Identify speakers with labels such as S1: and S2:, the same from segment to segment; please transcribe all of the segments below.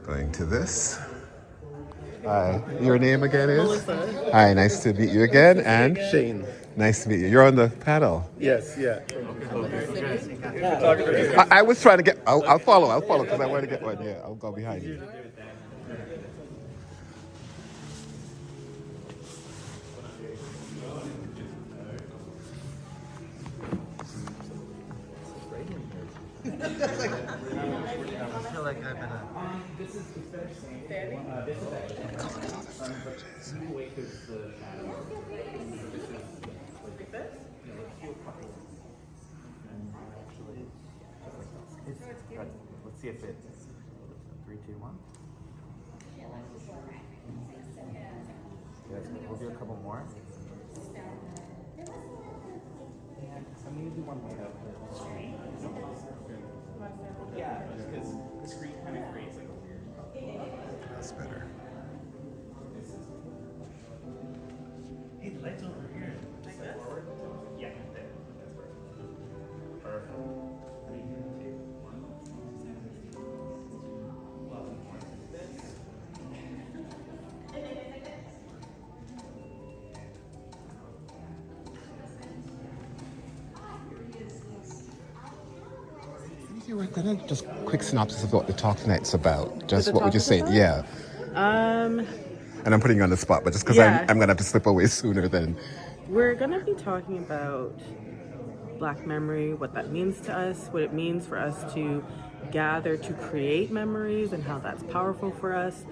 S1: Going to this. Hi, your name again is?
S2: Melissa.
S1: Hi, nice to meet you again. And
S2: Shane.
S1: nice to meet you. You're on the panel.
S2: Yes, yeah.
S1: I was trying to get. I'll follow because I want to get one. Yeah, I'll go behind you.
S3: Let's see if it's 3, 2, 1. Yes, we'll do a couple more. I'm gonna do one more of the screen. Yeah, because the screen kind of creates like a weird.
S1: That's better.
S3: Hey, the light's over here. Like that? Forward? Yeah, there. That's perfect. Perfect. 3, 2, 1.
S1: You were gonna just quick synopsis of what the talk tonight's about. Just
S2: the
S1: what would
S2: talk
S1: you
S2: is
S1: say?
S2: about?
S1: Yeah. And I'm putting you on the spot, but just because
S2: Yeah.
S1: I'm gonna have to slip away sooner than.
S2: We're gonna be talking about Black memory, what that means to us, what it means for us to gather to create memories, and how that's powerful for us,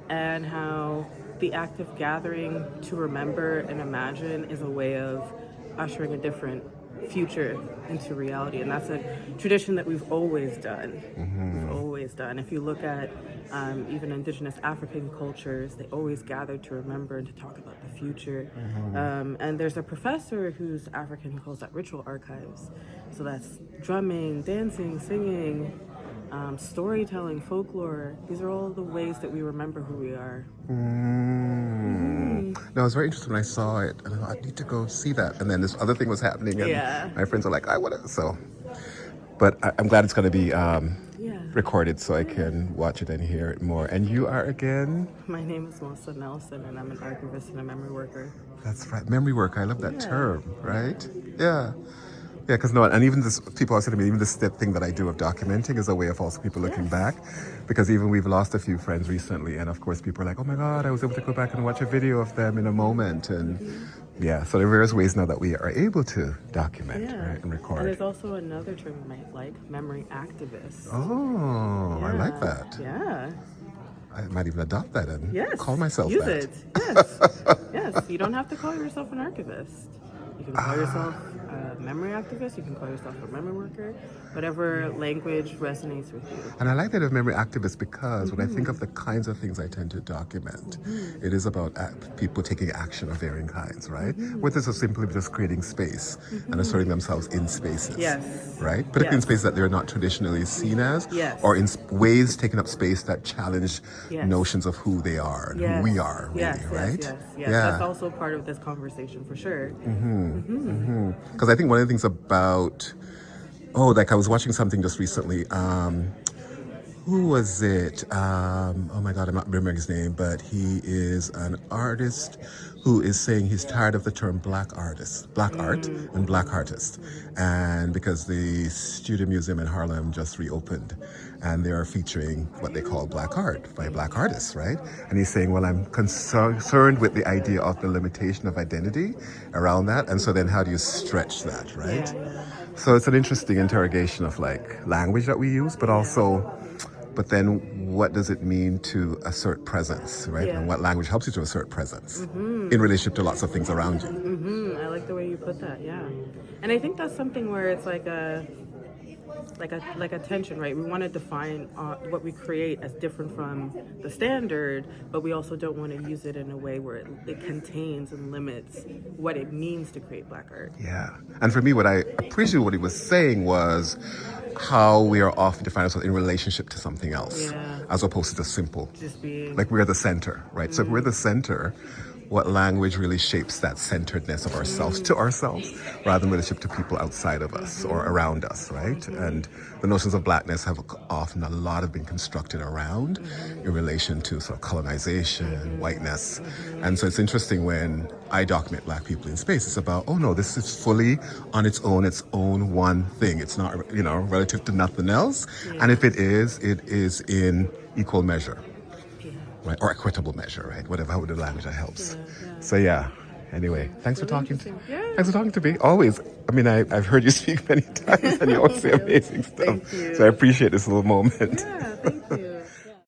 S2: and how the act of gathering to remember and imagine is a way of ushering a different future into reality. And that's a tradition that we've always done. We've always done. If you look at even indigenous African cultures, they always gather to remember and to talk about the future. And there's a professor who's African who calls that ritual archives. So that's drumming, dancing, singing, storytelling, folklore. These are all the ways that we remember who we are.
S1: No, it was very interesting when I saw it, and I thought, I need to go see that. And then this other thing was happening, and
S2: Yeah.
S1: my friends were like, I want to. So, but I'm glad it's going to be
S2: Yeah.
S1: recorded so I can watch it and hear it more. And you are again?
S2: My name is Melissa Nelson, and I'm an archivist and a memory worker.
S1: That's right. Memory work. I love that
S2: Yeah.
S1: term, right? Yeah. Yeah, because no, and even this, people are saying to me, even this thing that I do of documenting is a way of also people looking
S2: Yes.
S1: back. Because even we've lost a few friends recently, and of course, people are like, oh my God, I was able to go back and watch a video of them in a moment. And yeah, so there are various ways now that we are able to document,
S2: Yeah.
S1: right, and
S2: And
S1: record.
S2: there's also another term you might like, memory activist.
S1: Oh, I like
S2: Yeah.
S1: that.
S2: Yeah.
S1: I might even adopt that and
S2: Yes.
S1: call myself
S2: Use
S1: that.
S2: it. Yes. Yes. You don't have to call yourself an archivist. You can call yourself a memory activist. You can call yourself a memory worker. Whatever language resonates with you.
S1: And I like that of memory activists because when I think of the kinds of things I tend to document, it is about people taking action of varying kinds, right? Whether it's simply just creating space and asserting themselves in spaces,
S2: Yes.
S1: right? Particularly in
S2: Yes.
S1: spaces that they're not traditionally seen as,
S2: Yes.
S1: or in ways taking up space that challenge
S2: Yes.
S1: notions of who they are and who we are, really,
S2: yes,
S1: right?
S2: Yes, yes. That's also part of this conversation for sure.
S1: Because I think one of the things about, like I was watching something just recently. Who was it? Oh my God, I'm not remembering his name, but he is an artist who is saying he's tired of the term black artist, black art, and black artist. And because the Studio Museum in Harlem just reopened and they are featuring what they call black art by black artists, right? And he's saying, well, I'm concerned with the idea of the limitation of identity around that. And so then how do you stretch that, right?
S2: Yeah.
S1: So it's an interesting interrogation of like language that we use, but also, but then what does it mean to assert presence, right?
S2: Yeah.
S1: And what language helps you to assert presence in relationship to lots of things around you?
S2: I like the way you put that. Yeah, and I think that's something where it's like a tension, right? We want to define what we create as different from the standard, but we also don't want to use it in a way where it contains and limits what it means to create black art.
S1: Yeah. And for me, what I appreciate what he was saying was how we are often defined ourselves in relationship to something else,
S2: Yeah.
S1: as opposed to just simple.
S2: Just being
S1: Like we're the center, right? So if we're the center, what language really shapes that centeredness of ourselves to ourselves rather than relationship to people outside of us or around us, right? And the notions of blackness have often a lot have been constructed around in relation to sort of colonization, whiteness. And so it's interesting when I document black people in space, it's about, oh no, this is fully on its own one thing. It's not, relative to nothing else. And if it is in equal measure. Right, or equitable measure, right? Whatever the language that helps. So yeah. Anyway, thanks for talking.
S2: Yeah.
S1: Thanks for talking to me. Always. I mean, I've heard you speak many times, and you always say amazing stuff.
S2: Thank you.
S1: So I appreciate this little moment.
S2: Yeah, thank you.